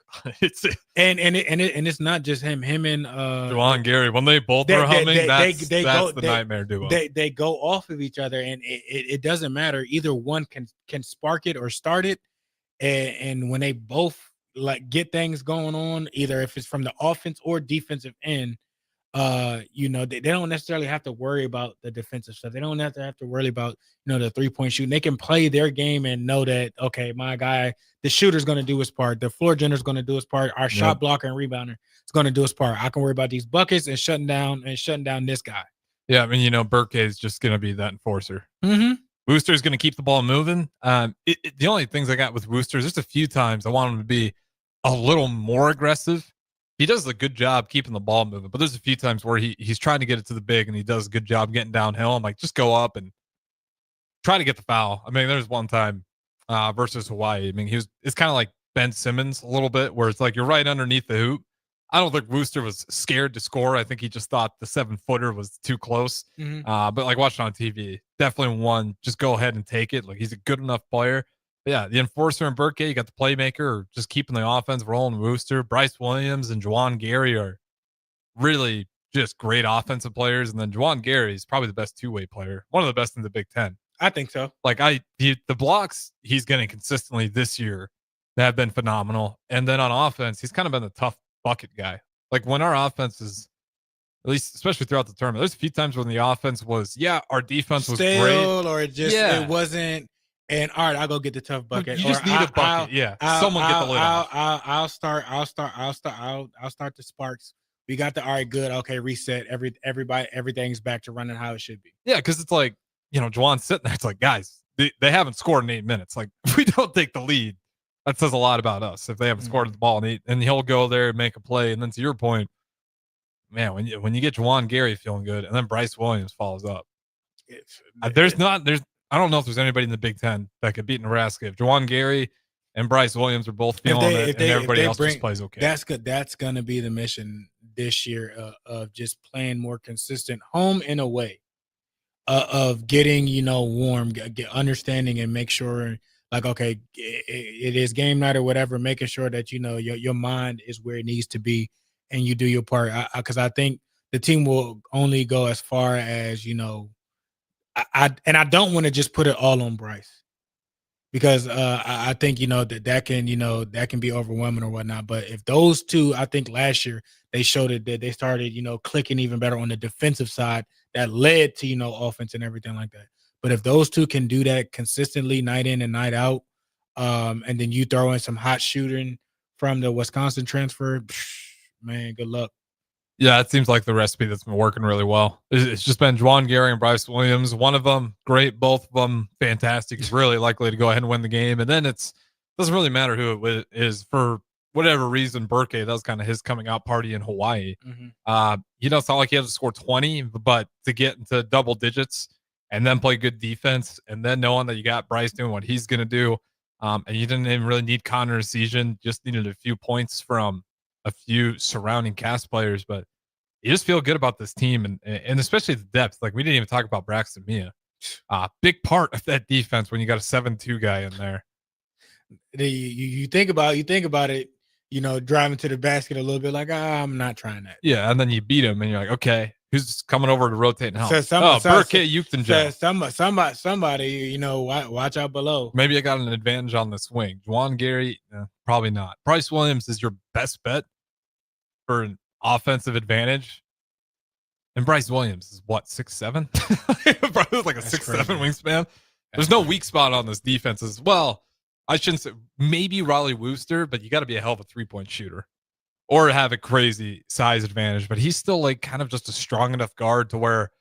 And it's not just him. Him and Juwan Gary, when they both are humming, that's the nightmare duo. They go off of each other, and it doesn't matter. Either one can spark it or start it, and when they both like get things going on, either if it's from the offense or defensive end, they don't necessarily have to worry about the defensive stuff. They don't have to worry about, the 3-point shooting. They can play their game and know that, okay, my guy, the shooter's going to do his part. The floor general's going to do his part. Our shot blocker and rebounder is going to do his part. I can worry about these buckets and shutting down this guy. Yeah. I mean, Burke is just going to be that enforcer. Wooster's going to keep the ball moving. The only things I got with Wooster is just a few times I want him to be a little more aggressive. He does a good job keeping the ball moving, but there's a few times where he's trying to get it to the big and he does a good job getting downhill. I'm like, just go up and try to get the foul. I mean, there's one time versus Hawaii. I mean, it's kind of like Ben Simmons a little bit where it's like you're right underneath the hoop I don't think Wooster was scared to score. I think he just thought the 7-footer was too close. But like watching on TV, definitely one, just go ahead and take it. Like he's a good enough player. But yeah, the enforcer and Burke, you got the playmaker, or just keeping the offense rolling. Wooster, Bryce Williams, and Juwan Gary are really just great offensive players. And then Juwan Gary is probably the best two-way player, one of the best in the Big Ten. I think so. Like the blocks he's getting consistently this year have been phenomenal. And then on offense, he's kind of been the tough bucket guy. Like when our offense is, at least especially throughout the tournament, there's a few times when the offense was, our defense was stale, great, or it wasn't. And all right, I'll go get the tough bucket. You just need a bucket. Someone get the lid off. I'll start the sparks. We got the all right, good. Okay, reset. Everything's back to running how it should be. Yeah, because it's like, Juwan's sitting there. It's like, guys, they haven't scored in 8 minutes. Like, if we don't take the lead, that says a lot about us. If they haven't scored the ball in 8, and he'll go there and make a play. And then to your point, man, when you get Juwan Gary feeling good, and then Bryce Williams follows up, I don't know if there's anybody in the Big Ten that could beat Nebraska. If Juwan Gary and Bryce Williams are both feeling it, and everybody else just plays okay. That's good. That's gonna be the mission this year of just playing more consistent home and away, of getting warm, get understanding, and make sure like, okay, it is game night or whatever. Making sure that your mind is where it needs to be, and you do your part. Because I think the team will only go as far as I don't want to just put it all on Bryce, because I think that can be overwhelming or whatnot. But if those two, I think last year they showed it that they started clicking even better on the defensive side, that led to offense and everything like that. But if those two can do that consistently night in and night out, and then you throw in some hot shooting from the Wisconsin transfer, man, good luck. Yeah, it seems like the recipe that's been working really well. It's just been Juwan Gary and Bryce Williams. One of them, great. Both of them, fantastic. He's really likely to go ahead and win the game. And then doesn't really matter who it is. For whatever reason, Burke, that was kind of his coming out party in Hawaii. It's not like he has to score 20, but to get into double digits and then play good defense, and then knowing that you got Bryce doing what he's going to do, and you didn't even really need Connor Essegian, just needed a few points from a few surrounding cast players, but you just feel good about this team, and especially the depth. Like, we didn't even talk about Braxton Mia. Big part of that defense when you got a 7-2 guy in there. You think about it, driving to the basket a little bit, like, I'm not trying that. Yeah, and then you beat him, and you're like, okay, who's coming over to rotate and help? Burke, Eucton, somebody, watch out below. Maybe I got an advantage on the swing. Juwan Gary, probably not. Bryce Williams is your best bet for an offensive advantage. And Bryce Williams is what, 6'7"? Probably like a 6'7" wingspan. There's no weak spot on this defense as well. I shouldn't say maybe Raleigh Wooster, but you got to be a hell of a 3-point shooter or have a crazy size advantage. But he's still like kind of just a strong enough guard to where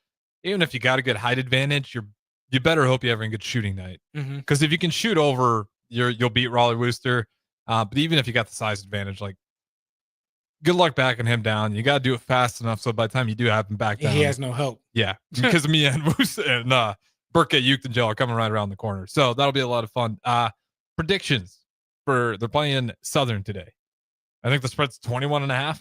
even if you got a good height advantage, you better hope you have a good shooting night. Because if you can shoot over, you'll beat Raleigh Wooster. But even if you got the size advantage, like, good luck backing him down. You got to do it fast enough so by the time you do have him back down, he has no help. Yeah, because me and Burke at Eucton are coming right around the corner. So that'll be a lot of fun. Predictions they're playing Southern today. I think the spread's 21.5.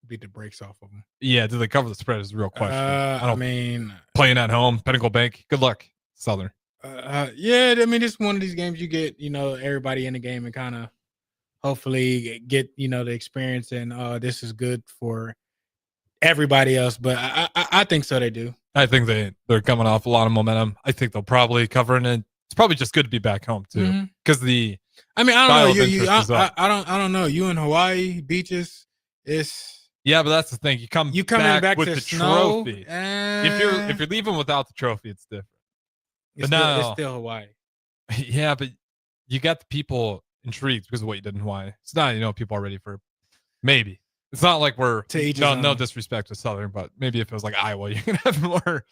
Beat the brakes off of them. Yeah, do they cover the spread is the real question. I mean, playing at home, Pinnacle Bank. Good luck, Southern. Yeah, I mean, it's one of these games you get, everybody in the game and kind of hopefully get, the experience, and this is good for everybody else. But I think so. They do. I think they're coming off a lot of momentum. I think they'll probably cover it. And it's probably just good to be back home too, because I don't know. I don't know. You in Hawaii beaches, yeah, but that's the thing. You coming back with the snow, trophy. If you're leaving without the trophy, it's different. It's still Hawaii. Yeah, but you got the people intrigued because of what you did in Hawaii. It's not, people are ready for maybe. It's not like we're no disrespect to Southern, but maybe if it was like Iowa, you can have more.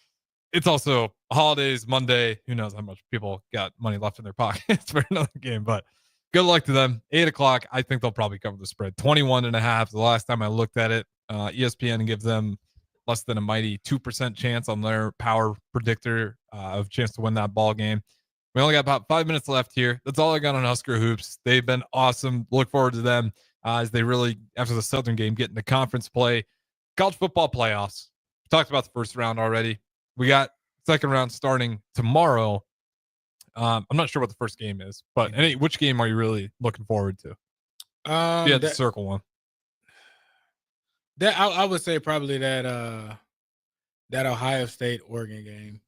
It's also holidays, Monday. Who knows how much people got money left in their pockets for another game, but good luck to them. 8:00. I think they'll probably cover the spread. 21.5. The last time I looked at it, ESPN gives them less than a mighty 2% chance on their power predictor of chance to win that ball game. We only got about 5 minutes left here. That's all I got on Husker Hoops. They've been awesome. Look forward to them as they really, after the Southern game, get into conference play. College football playoffs. We talked about the first round already. We got second round starting tomorrow. I'm not sure what the first game is, but which game are you really looking forward to? Yeah, the circle one. That I would say probably that Ohio State Oregon game.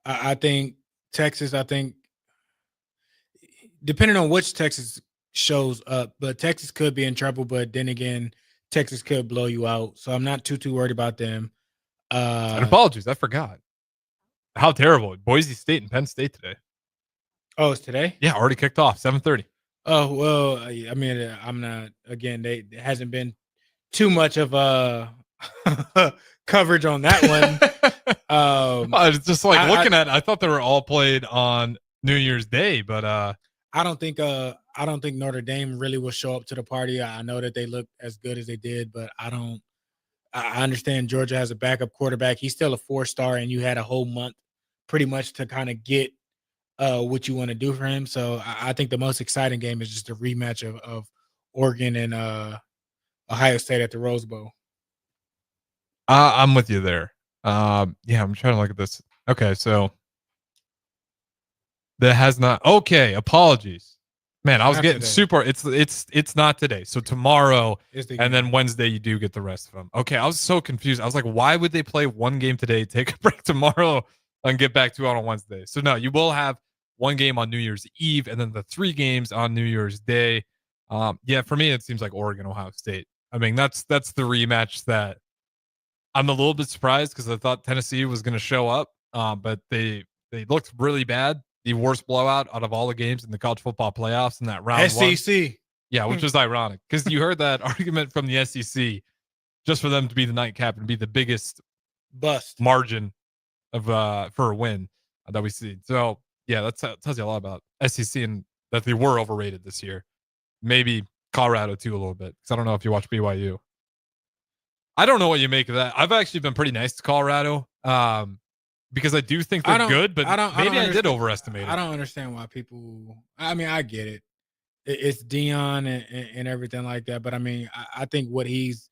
I think Texas. I think depending on which Texas shows up, but Texas could be in trouble. But then again, Texas could blow you out. So I'm not too worried about them. And apologies, I forgot. How terrible! Boise State and Penn State today. Oh, it's today? Yeah, already kicked off 7:30. Oh well, I mean, I'm not. Again, there hasn't been too much of coverage on that one. It's just like looking at it, I thought they were all played on New Year's Day, but I don't think Notre Dame really will show up to the party. I know that they look as good as they did, but I understand Georgia has a backup quarterback. He's still a 4-star, and you had a whole month pretty much to kind of get what you want to do for him. So I think the most exciting game is just a rematch of Oregon and Ohio State at the Rose Bowl. I'm with you there. Yeah, I'm trying to look at this. Okay, so that has not. Okay, apologies, man. I was getting super. It's not today. So tomorrow, and then Wednesday you do get the rest of them. Okay, I was so confused. I was like, why would they play one game today, take a break tomorrow, and get back to it on Wednesday? So no, you will have one game on New Year's Eve, and then the 3 games on New Year's Day. Yeah, for me, it seems like Oregon, Ohio State. I mean, that's the rematch that I'm a little bit surprised because I thought Tennessee was going to show up, but they looked really bad. The worst blowout out of all the games in the college football playoffs in that round. SEC. One. Yeah, which was ironic because you heard that argument from the SEC just for them to be the nightcap and be the biggest bust margin of for a win that we see. So yeah, that tells you a lot about SEC and that they were overrated this year. Maybe Colorado too a little bit because I don't know if you watch BYU. I don't know what you make of that. I've actually been pretty nice to Colorado because I do think they're good, but maybe I did overestimate it. I don't understand why people. I mean, I get it. It's Dion and everything like that, but I mean, I think what he's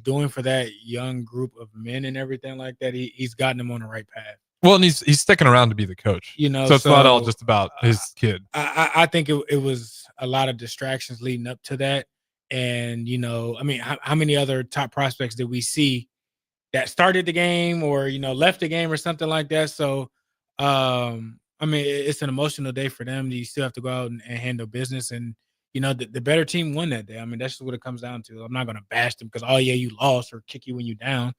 doing for that young group of men and everything like that, he's gotten them on the right path. Well, and he's sticking around to be the coach, so it's not all just about his kid. I think it was a lot of distractions leading up to that. And, I mean, how many other top prospects did we see that started the game or, left the game or something like that? So, I mean, it's an emotional day for them. You still have to go out and handle business. And, the better team won that day. I mean, that's just what it comes down to. I'm not going to bash them because, oh, yeah, you lost or kick you when you're down.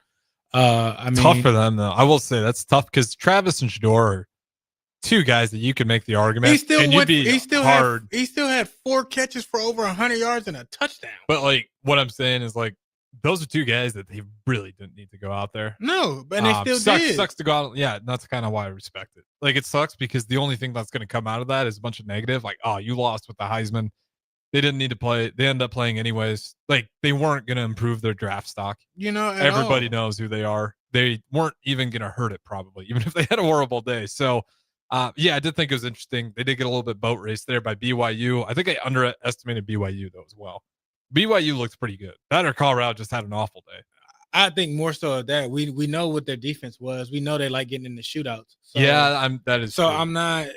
I mean, tough for them, though. I will say that's tough because Travis and Shador are 2 guys that you can make the argument. He still had 4 catches for over 100 yards and a touchdown. But like what I'm saying is like those are 2 guys that they really didn't need to go out there. No, but they still did. Sucks to go out. Yeah, that's kind of why I respect it. Like it sucks because the only thing that's going to come out of that is a bunch of negative. Like, oh, you lost with the Heisman. They didn't need to play. They end up playing anyways. Like they weren't going to improve their draft stock. Everybody knows who they are. They weren't even going to hurt it probably, even if they had a horrible day. So. Yeah, I did think it was interesting. They did get a little bit boat race there by BYU. I think I underestimated BYU though as well. BYU looked pretty good. That or Colorado just had an awful day. I think more so of that. We know what their defense was. We know they like getting in the shootouts. So, yeah, that is. So true. I'm not.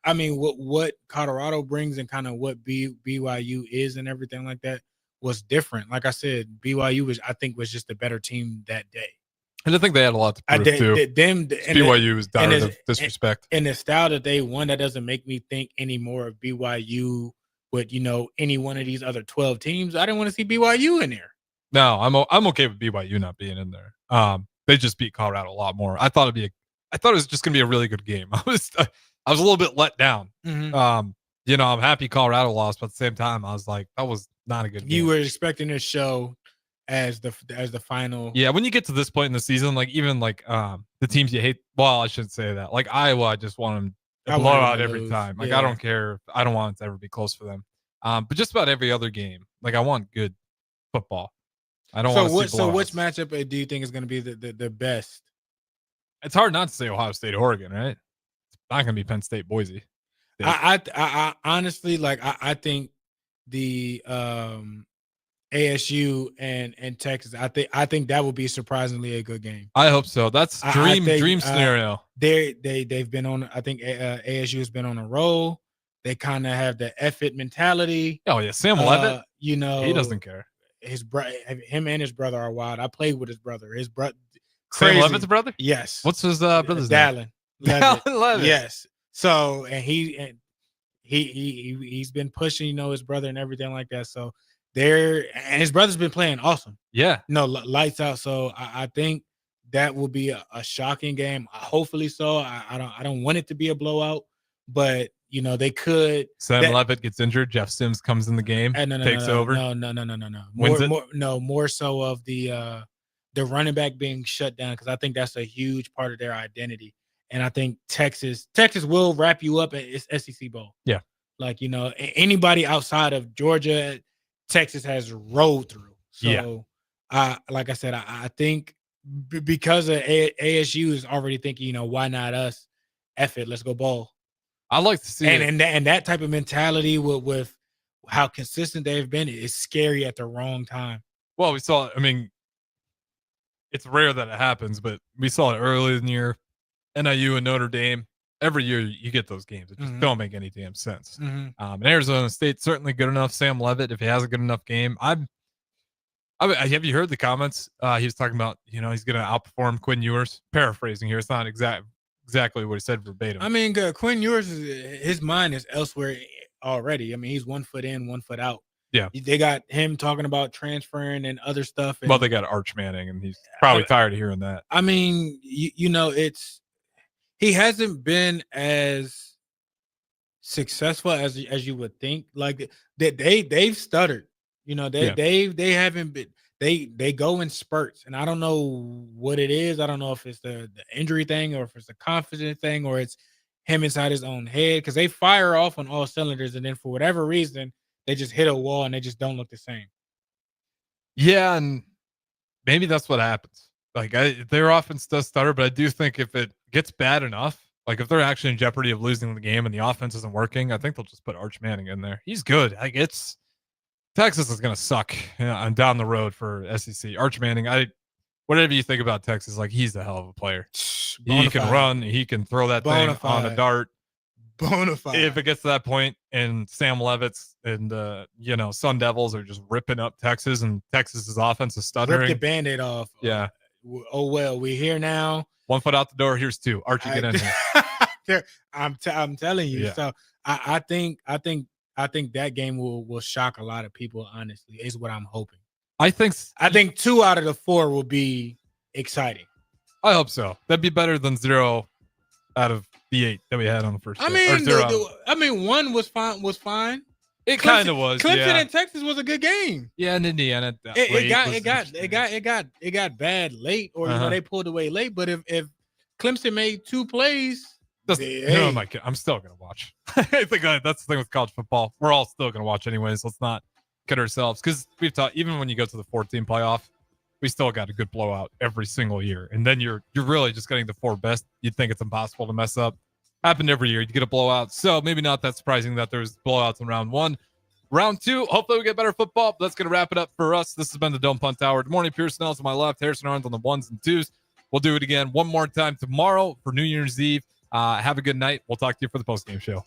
I mean, what Colorado brings and kind of what BYU is and everything like that was different. Like I said, BYU was just a better team that day. And I think they had a lot to prove too. BYU was dire of disrespect. And the style that they won, that doesn't make me think anymore of BYU with any one of these other 12 teams. I didn't want to see BYU in there. No, I'm okay with BYU not being in there. They just beat Colorado a lot more. I thought it was just gonna be a really good game. I was a little bit let down. Mm-hmm. I'm happy Colorado lost, but at the same time, I was like, that was not a good game. You were expecting this show as the final. Yeah, when you get to this point in the season, like even like the teams you hate, well, I shouldn't say that. Like Iowa, I just want them to blow out every time. Like I don't care. I don't want it to ever be close for them. But just about every other game, like I want good football. I don't want to see blowouts. So which matchup do you think is going to be the best? It's hard not to say Ohio State, Oregon, right? It's not going to be Penn State, Boise. I honestly I think the ASU and Texas. I think that would be surprisingly a good game. I hope so. That's dream scenario. They've been on. I think ASU has been on a roll. They kind of have the effort mentality. Oh yeah, Sam Levitt. You know, he doesn't care. Him and his brother are wild. I played with his brother. His brother. Sam Levitt's brother. Yes. What's his brother's name? Dallin Levitt. Yes. So he's been pushing, you know, his brother and everything like that. So and his brother's been playing awesome. Yeah. No, lights out. So I think that will be a shocking game. Hopefully so. I don't want it to be a blowout, but you know, they could. Sam Levitt gets injured. Jeff Sims comes in the game, takes over. No. More so of the running back being shut down, because I think that's a huge part of their identity. And I think Texas will wrap you up at SEC Bowl. Yeah. Like, you know, anybody outside of Georgia, Texas has rolled through. So, like I said, I think because of ASU is already thinking, you know, why not us? F it, let's go ball. I like to see and that type of mentality with how consistent they've been is scary at the wrong time. Well, we saw. I mean, it's rare that it happens, but we saw it early in the year. NIU and Notre Dame. Every year you get those games. It just don't make any damn sense. And Arizona State certainly good enough. Sam Levitt, if he has a good enough game, have you heard the comments? He was talking about, you know, he's going to outperform Quinn Ewers. Paraphrasing here, it's not exactly what he said verbatim. I mean, Quinn Ewers, his mind is elsewhere already. I mean, he's 1 foot in, 1 foot out. Yeah, they got him talking about transferring and other stuff. And, well, they got Arch Manning, and he's probably tired of hearing that. I mean, you know, he hasn't been as successful as you would think. Like they've stuttered. You know, they haven't been. They go in spurts, and I don't know what it is. I don't know if it's the injury thing or if it's the confidence thing or it's him inside his own head, because they fire off on all cylinders, and then for whatever reason they just hit a wall and they just don't look the same. Yeah, and maybe that's what happens. Like their offense does stutter, but I do think if it gets bad enough, like if they're actually in jeopardy of losing the game and the offense isn't working, I think they'll just put Arch Manning in there. He's good. Like Texas is going to suck down the road for SEC. Arch Manning, whatever you think about Texas, like he's a hell of a player. He can run. He can throw that thing on a dart. Bonafide. If it gets to that point and Sam Levitt's and, Sun Devils are just ripping up Texas and Texas's offense is stuttering. Rip the Band-Aid off. Yeah. Oh, well, we're here now. 1 foot out the door. Here's 2. Archie, get in here. I'm telling you. Yeah. So I think that game will shock a lot of people, honestly, is what I'm hoping. I think 2 out of the 4 will be exciting. I hope so. That'd be better than 0 out of the 8 that we had on the first. I mean, 1 was fine. It kind of was. Clemson yeah. and Texas was a good game. Yeah, and Indiana. It got bad late, or you know, they pulled away late. But if Clemson made 2 plays, no, my kid, I'm still gonna watch. I think that's the thing with college football. We're all still gonna watch anyways. Let's not kid ourselves, because we've talked. Even when you go to the 14 playoff, we still got a good blowout every single year, and then you're really just getting the 4 best. You'd think it's impossible to mess up. Happened every year. You get a blowout, so maybe not that surprising that there's blowouts in round 1. Round 2, hopefully we get better football. But that's going to wrap it up for us. This has been the Don't Punt Hour. Good morning, Pierson-El to my left, Harrison Arns on the 1s and 2s. We'll do it again one more time tomorrow for New Year's Eve. Have a good night. We'll talk to you for the postgame show.